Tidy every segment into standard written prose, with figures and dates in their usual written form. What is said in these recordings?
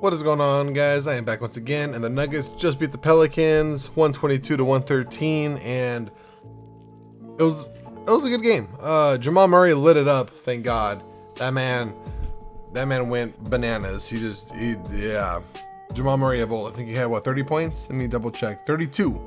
What is going on, guys? I am back once again, and the Nuggets just beat the Pelicans 122 to 113, and it was a good game. Jamal Murray lit it up, thank God. That man went bananas. Yeah. Jamal Murray of old, I think he had 30 points? Let me double check. 32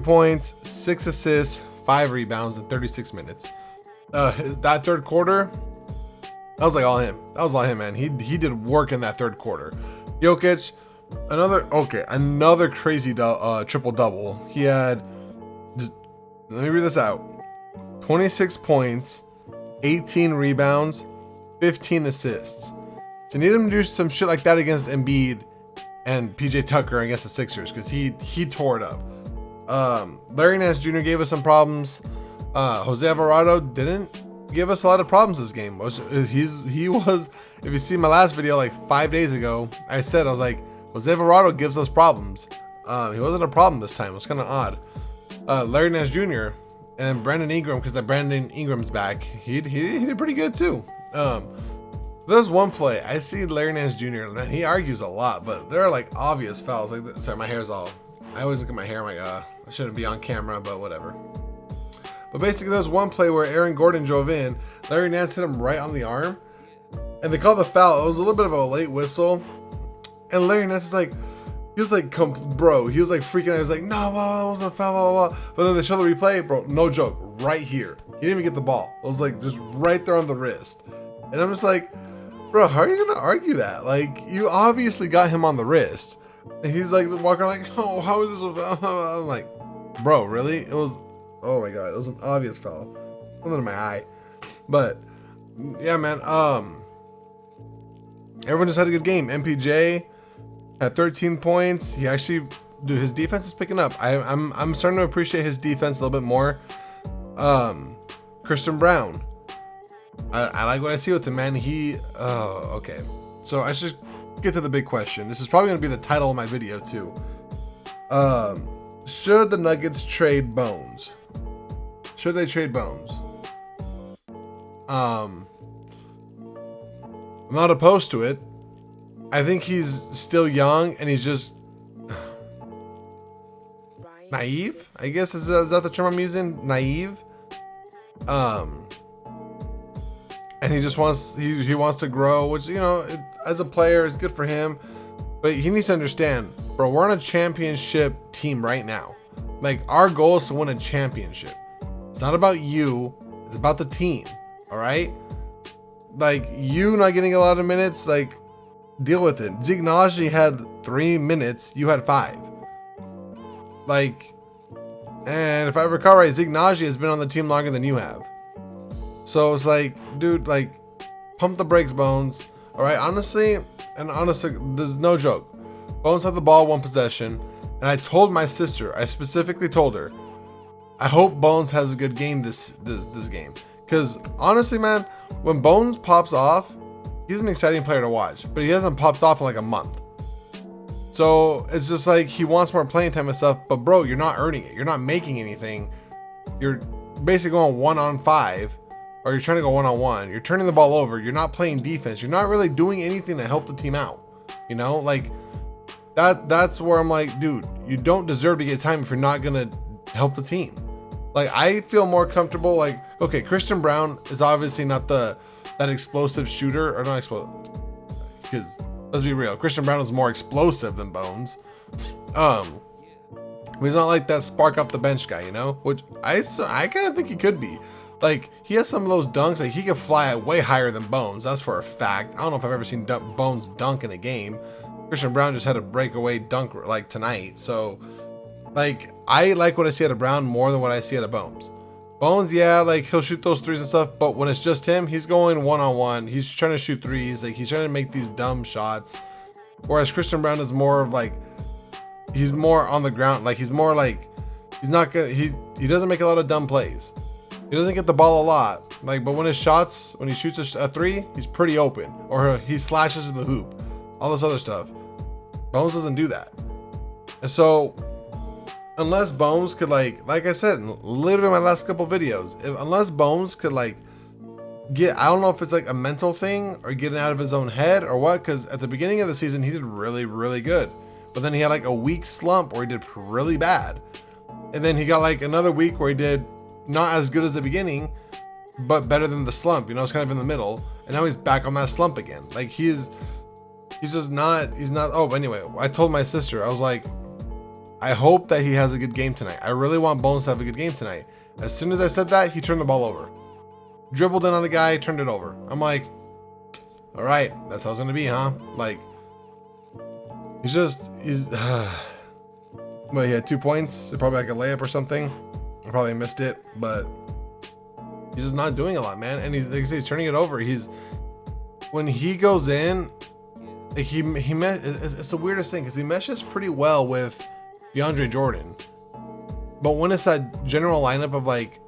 points, 6 assists, 5 rebounds in 36 minutes. That third quarter, that was all him, man. He did work in that third quarter. Jokic, another crazy triple double. He had, let me read this out: 26 points, 18 rebounds, 15 assists. So need him to do some shit like that against Embiid and PJ Tucker against the Sixers, because he tore it up. Larry Nance Jr. gave us some problems. Jose Alvarado didn't give us a lot of problems this game. He was, if you see my last video like 5 days ago, I was like, Jose Alvarado gives us problems. He wasn't a problem this time. It was kind of odd. Larry Nance Jr. and Brandon Ingram, because Brandon Ingram's back, he did pretty good too. There's one play I see Larry Nance Jr. Man, he argues a lot, but there are like obvious fouls. Sorry, my hair's all, I always look at my hair, I'm like, I shouldn't be on camera, but whatever. But basically, there's one play where Aaron Gordon drove in, Larry Nance hit him right on the arm, and they called the foul. It was a little bit of a late whistle, and Larry Nance he was like freaking out. He was like, no, that wasn't a foul, blah, blah, blah. But then they show the replay, bro, no joke, right here. He didn't even get the ball. It was like just right there on the wrist. And I'm just like, bro, how are you gonna argue that? Like, you obviously got him on the wrist. And he's like walking like, oh, how is this a foul? I'm like, bro, really? It was, oh my God, it was an obvious foul. Something in my eye. But yeah, man, everyone just had a good game. MPJ had 13 points. He actually, dude, his defense is picking up. I'm starting to appreciate his defense a little bit more. Christian Braun, I like what I see with him, man. Okay. So I should get to the big question. This is probably going to be the title of my video too. Should the Nuggets trade Bones? Should they trade Bones? I'm not opposed to it. I think he's still young and he's just naive, I guess. Is that the term I'm using? Naive. And he just wants, he wants to grow, which, you know, as a player is good for him. But he needs to understand, bro, we're on a championship team right now. Like, our goal is to win a championship. It's not about you, it's about the team. All right? Like, you not getting a lot of minutes, like, deal with it. Zeke Nnaji had 3 minutes, you had 5. Like, and if I recall right, Zeke Nnaji has been on the team longer than you have. So it's like, dude, like, pump the brakes, Bones. All right, honestly, there's no joke. Bones had the ball 1 possession, and I told my sister, I specifically told her, I hope Bones has a good game this game. Because honestly, man, when Bones pops off, he's an exciting player to watch, but he hasn't popped off in like a month. So it's just like he wants more playing time and stuff, but bro, you're not earning it. You're not making anything. You're basically going 1-on-5, or you're trying to go 1-on-1. You're turning the ball over. You're not playing defense. You're not really doing anything to help the team out. You know, like that's where I'm like, dude, you don't deserve to get time if you're not gonna help the team. Like, I feel more comfortable. Like, okay, Christian Braun is obviously not that explosive shooter, or not explosive, because let's be real, Christian Braun is more explosive than Bones. But he's not like that spark off the bench guy, you know, which I kind of think he could be. Like, he has some of those dunks, like he could fly way higher than Bones. That's for a fact. I don't know if I've ever seen Bones dunk in a game. Christian Braun just had a breakaway dunk like tonight. So, like, I like what I see out of Braun more than what I see out of Bones. Bones, yeah, like, he'll shoot those threes and stuff, but when it's just him, he's going 1-on-1. He's trying to shoot threes. Like, he's trying to make these dumb shots. Whereas Christian Braun is more of like, he's more on the ground. Like, he's more like, he's not gonna, he doesn't make a lot of dumb plays. He doesn't get the ball a lot. Like, but when he shoots a 3, he's pretty open. Or he slashes to the hoop. All this other stuff. Bones doesn't do that. And so, unless Bones could, like I said, literally my last couple videos, unless Bones could, like, I don't know if it's like a mental thing or getting out of his own head or what, because at the beginning of the season he did really, really good, but then he had like a week slump where he did really bad, and then he got like another week where he did not as good as the beginning but better than the slump, you know. It's kind of in the middle, and now he's back on that slump again. Like he's not. Oh, anyway, I told my sister, I was like, I hope that he has a good game tonight. I really want Bones to have a good game tonight. As soon as I said that, he turned the ball over. Dribbled in on the guy, turned it over. I'm like, all right, that's how it's gonna be, huh? Like, but he had 2 points, probably like a layup or something. I probably missed it, but he's just not doing a lot, man. And he's, like I say, he's turning it over. When he goes in, like it's the weirdest thing because he meshes pretty well with DeAndre Jordan. But when it's that general lineup of like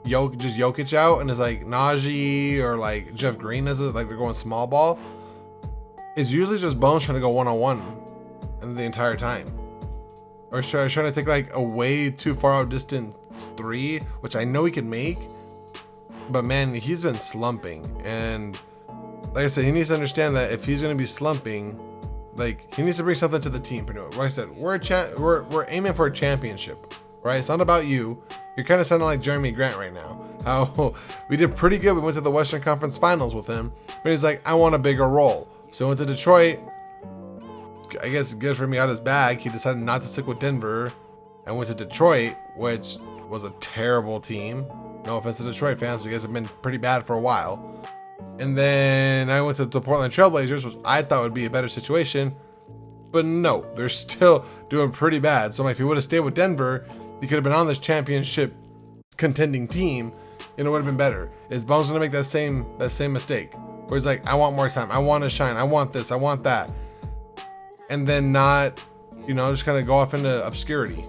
just Jokic out and it's like Najee or like Jeff Green as like they're going small ball, it's usually just Bones trying to go one-on-one and the entire time. Or trying to take like a way too far out distance three, which I know he can make. But man, he's been slumping, and like I said, he needs to understand that if he's going to be slumping, like he needs to bring something to the team. Like I said, we're aiming for a championship, right? It's not about you. You're kind of sounding like Jeremy Grant right now. How we did pretty good. We went to the Western Conference Finals with him, but he's like, I want a bigger role. So he went to Detroit. I guess good for me out his bag. He decided not to stick with Denver and went to Detroit, which was a terrible team. No offense to Detroit fans, you guys have been pretty bad for a while. And then I went to the Portland Trailblazers, which I thought would be a better situation. But no, they're still doing pretty bad. So if he would have stayed with Denver, he could have been on this championship contending team, and it would have been better. Is Bones gonna make that same mistake? Where he's like, I want more time, I want to shine, I want this, I want that. And then not, just kind of go off into obscurity.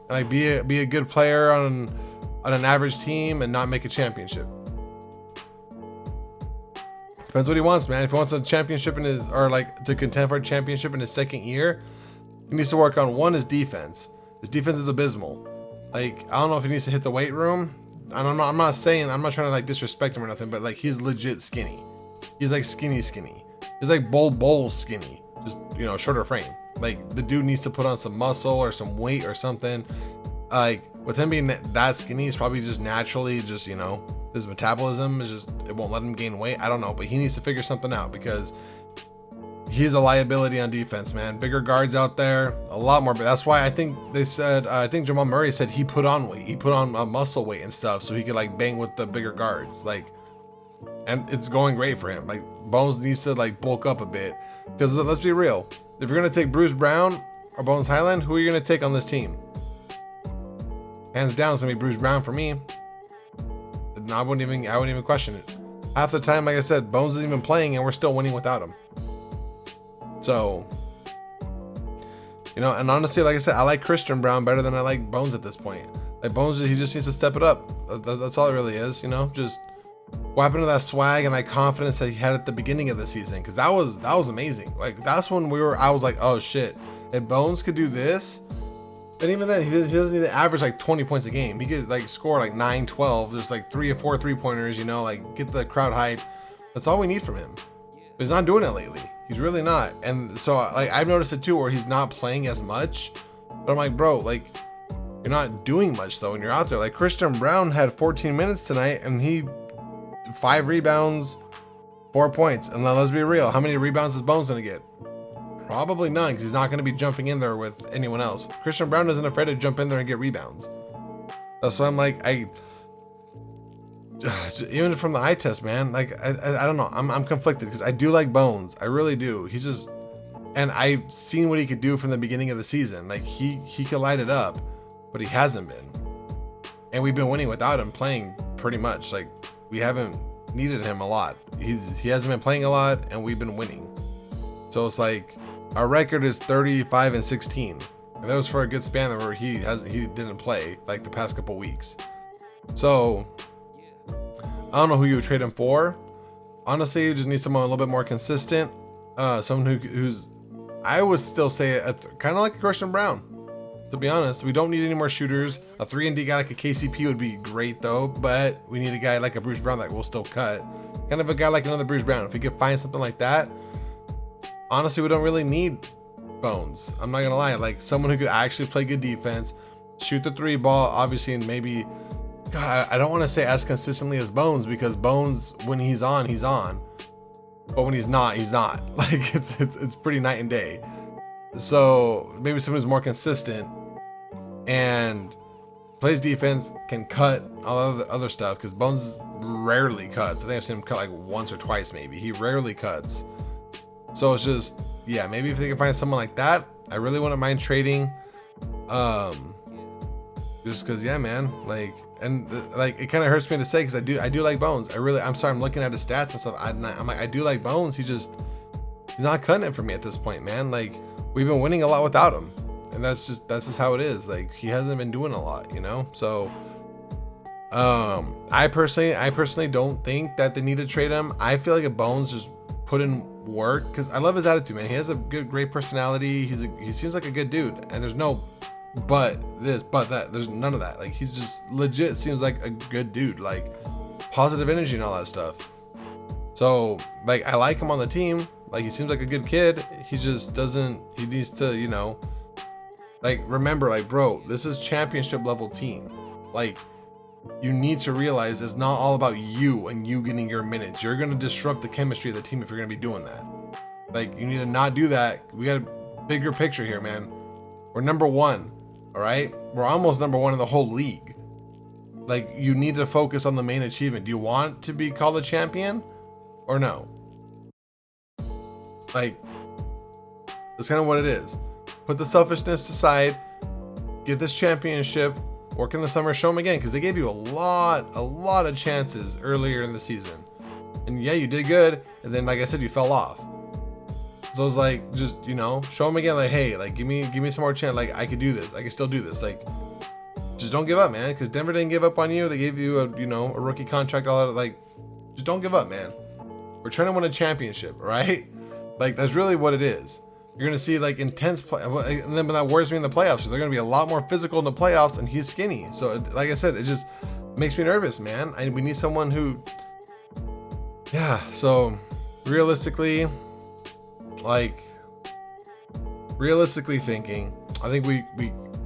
And like be a good player on an average team and not make a championship. Depends what he wants, man. If he wants a championship to contend for a championship in his second year, he needs to work on his defense. His defense is abysmal. Like, I don't know if he needs to hit the weight room. I'm not trying to like disrespect him or nothing, but like he's legit skinny. He's like skinny. He's like bowl skinny. Just, shorter frame. Like the dude needs to put on some muscle or some weight or something. Like with him being that skinny, he's probably just naturally his metabolism is it won't let him gain weight. I don't know, but he needs to figure something out because he's a liability on defense, man. Bigger guards out there, a lot more. But that's why I think they said, I think Jamal Murray said he put on weight. He put on muscle weight and stuff so he could like bang with the bigger guards. Like, and it's going great for him. Like Bones needs to like bulk up a bit because let's be real. If you're going to take Bruce Brown or Bones Highland, who are you going to take on this team? Hands down, it's going to be Bruce Brown for me. I wouldn't even question it. Half the time, like I said, Bones isn't even playing and we're still winning without him. So, and honestly, like I said, I like Christian Brown better than I like Bones at this point. Like Bones, he just needs to step it up. That's all it really is, just what happened to that swag and that confidence that he had at the beginning of the season, because that was amazing. Like that's when I was like, oh shit, if Bones could do this. And even then, he doesn't need to average like 20 points a game. He could like score like 9, 12, just like 3 or 4 3-pointers, like get the crowd hype. That's all we need from him. But he's not doing it lately. He's really not. And so like I've noticed it too, where he's not playing as much. But I'm like, bro, like you're not doing much though when you're out there. Like Christian Brown had 14 minutes tonight and he 5 rebounds, 4 points. And then let's be real, how many rebounds is Bones gonna get? Probably none, because he's not going to be jumping in there with anyone else. Christian Brown isn't afraid to jump in there and get rebounds. That's why I'm like, even from the eye test, man, like I don't know, I'm conflicted because I do like Bones, I really do. He's just, and I've seen what he could do from the beginning of the season. Like he could light it up, but he hasn't been, and we've been winning without him playing pretty much. Like we haven't needed him a lot. He hasn't been playing a lot, and we've been winning. So it's like. Our record is 35-16, and that was for a good span where he didn't play like the past couple weeks. So I don't know who you would trade him for. Honestly, you just need someone a little bit more consistent. Someone who's I would still say kind of like a Christian Brown. To be honest, we don't need any more shooters. A 3-and-D guy like a KCP would be great though, but we need a guy like a Bruce Brown that will still cut. Kind of a guy like another Bruce Brown. If we could find something like that, honestly, we don't really need Bones. I'm not gonna lie, like someone who could actually play good defense, shoot the 3 ball, obviously, and maybe, God, I don't want to say as consistently as Bones, because Bones, when he's on, he's on, but when he's not, he's not. Like it's pretty night and day. So maybe someone who's more consistent and plays defense, can cut all the other stuff, because Bones rarely cuts. I think I've seen him cut like once or twice maybe. He rarely cuts. So it's just, yeah, maybe if they can find someone like that, I really wouldn't mind trading. Just because, yeah, man, like, and like, it kind of hurts me to say, because I do like Bones. I'm sorry, I'm looking at his stats and stuff. I'm like, I do like Bones. He's not cutting it for me at this point, man. Like, we've been winning a lot without him, and that's just how it is. Like, he hasn't been doing a lot, you know. So, I personally don't think that they need to trade him. I feel like if Bones just put in work, because I love his attitude, man. He has a great personality. He seems like a good dude, and there's no but this, but that. There's none of that. Like, he's just legit seems like a good dude, like positive energy and all that stuff. So, like, I like him on the team. Like, he seems like a good kid. He just doesn't, he needs to, you know, like, remember, like, bro, this is championship level team. Like, you need to realize it's not all about you and you getting your minutes. You're going to disrupt the chemistry of the team if you're going to be doing that. Like, you need to not do that. We got a bigger picture here, man. We're number 1. All right. We're almost number 1 in the whole league. Like, you need to focus on the main achievement. Do you want to be called a champion or no? Like, that's kind of what it is. Put the selfishness aside, get this championship, work in the summer, show them again, because they gave you a lot of chances earlier in the season. And yeah, you did good, and then, like I said, you fell off. So it's like, just, you know, show them again, like, hey, like, give me some more chance. Like, I could do this. I can still do this. Like, just don't give up, man, because Denver didn't give up on you. They gave you a rookie contract, all that. Like, just don't give up, man. We're trying to win a championship, right? Like, that's really what it is. You're going to see, like, intense play. And then that worries me in the playoffs. So they're going to be a lot more physical in the playoffs, and he's skinny. So, like I said, it just makes me nervous, man. We need someone who, yeah. So, realistically thinking, I think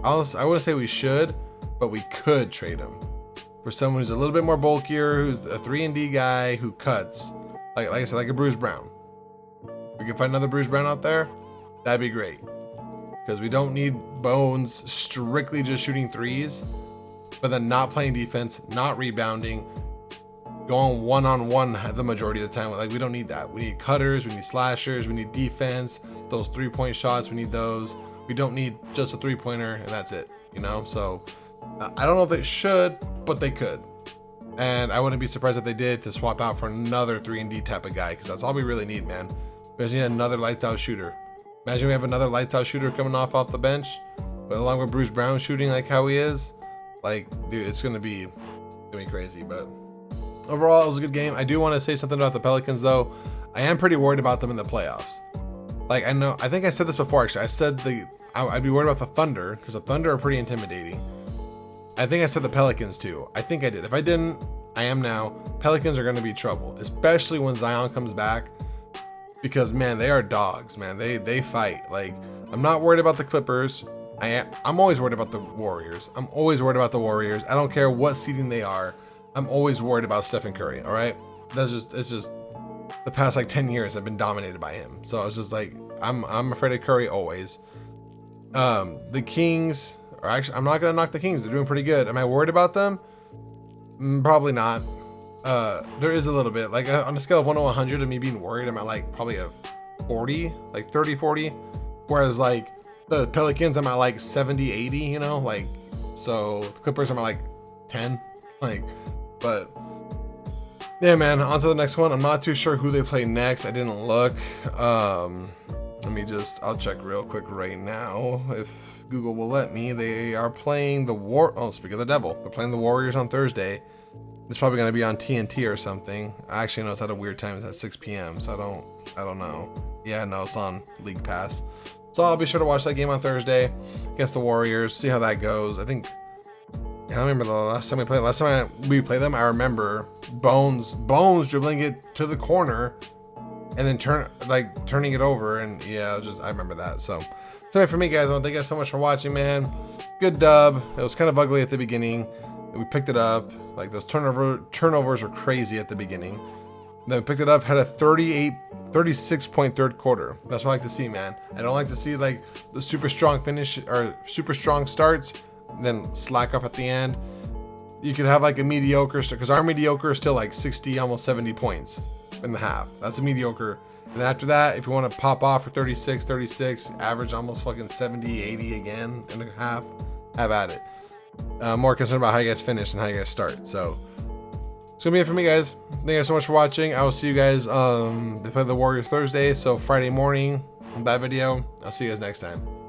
I wouldn't say we should, but we could trade him for someone who's a little bit more bulkier, who's a 3-and-D guy who cuts. Like I said, like a Bruce Brown. We can find another Bruce Brown out there. That'd be great, because we don't need Bones strictly just shooting threes, but then not playing defense, not rebounding, going one-on-one the majority of the time. Like, we don't need that. We need cutters, we need slashers, we need defense, those 3-point shots, we need those. We don't need just a 3-pointer and that's it, you know? So I don't know if they should, but they could. And I wouldn't be surprised if they did, to swap out for another 3-and-D type of guy, because that's all we really need, man. We just need another lights out shooter. Imagine we have another lights out shooter coming off the bench, but along with Bruce Brown shooting like how he is, like, dude, it's gonna be crazy. But overall, it was a good game. I do want to say something about the Pelicans, though. I am pretty worried about them in the playoffs. Like, I think I said this before, actually. I said I'd be worried about the Thunder, because the Thunder are pretty intimidating. I think I said the Pelicans too. I think I did. If I didn't, I am now. Pelicans are going to be trouble, especially when Zion comes back, because, man, they are dogs, man. They fight. Like, I'm not worried about the Clippers. I'm always worried about the Warriors. I don't care what seeding they are. I'm always worried about Stephen Curry. All right. It's just the past like 10 years I've been dominated by him. So it's just like, I'm afraid of Curry always. The Kings are actually, I'm not going to knock the Kings. They're doing pretty good. Am I worried about them? Probably not. There is a little bit, like, on a scale of 1 to 100 of me being worried, I'm at like probably a 40, like 30, 40. Whereas like the Pelicans, I'm at like 70, 80, you know, like, so the Clippers, I'm at like 10, like, but yeah, man, on to the next one. I'm not too sure who they play next. I didn't look. I'll check real quick right now if Google will let me. They are playing speak of the devil. They're playing the Warriors on Thursday. It's probably going to be on TNT or something. I actually know it's at a weird time. It's at 6 p.m. So I don't know. Yeah, no, it's on League Pass. So I'll be sure to watch that game on Thursday against the Warriors, see how that goes. I think, I don't remember the last time we played. Last time we played them, I remember Bones dribbling it to the corner and then turning it over. And yeah, I remember that. So anyway, for me, guys, I want to thank you guys so much for watching, man. Good dub. It was kind of ugly at the beginning. We picked it up. Like, those turnovers were crazy at the beginning. Then we picked it up, had a 36-point third quarter. That's what I like to see, man. I don't like to see like the super strong finish or super strong starts, then slack off at the end. You could have like a mediocre, because our mediocre is still like 60, almost 70 points in the half. That's a mediocre. And then after that, if you want to pop off for 36, average almost fucking 70, 80 again in a half, have at it. More concerned about how you guys finish and how you guys start. So it's gonna be it for me, guys. Thank you guys so much for watching. I will see you guys. They play the Warriors Thursday, so Friday morning, that video. I'll see you guys next time.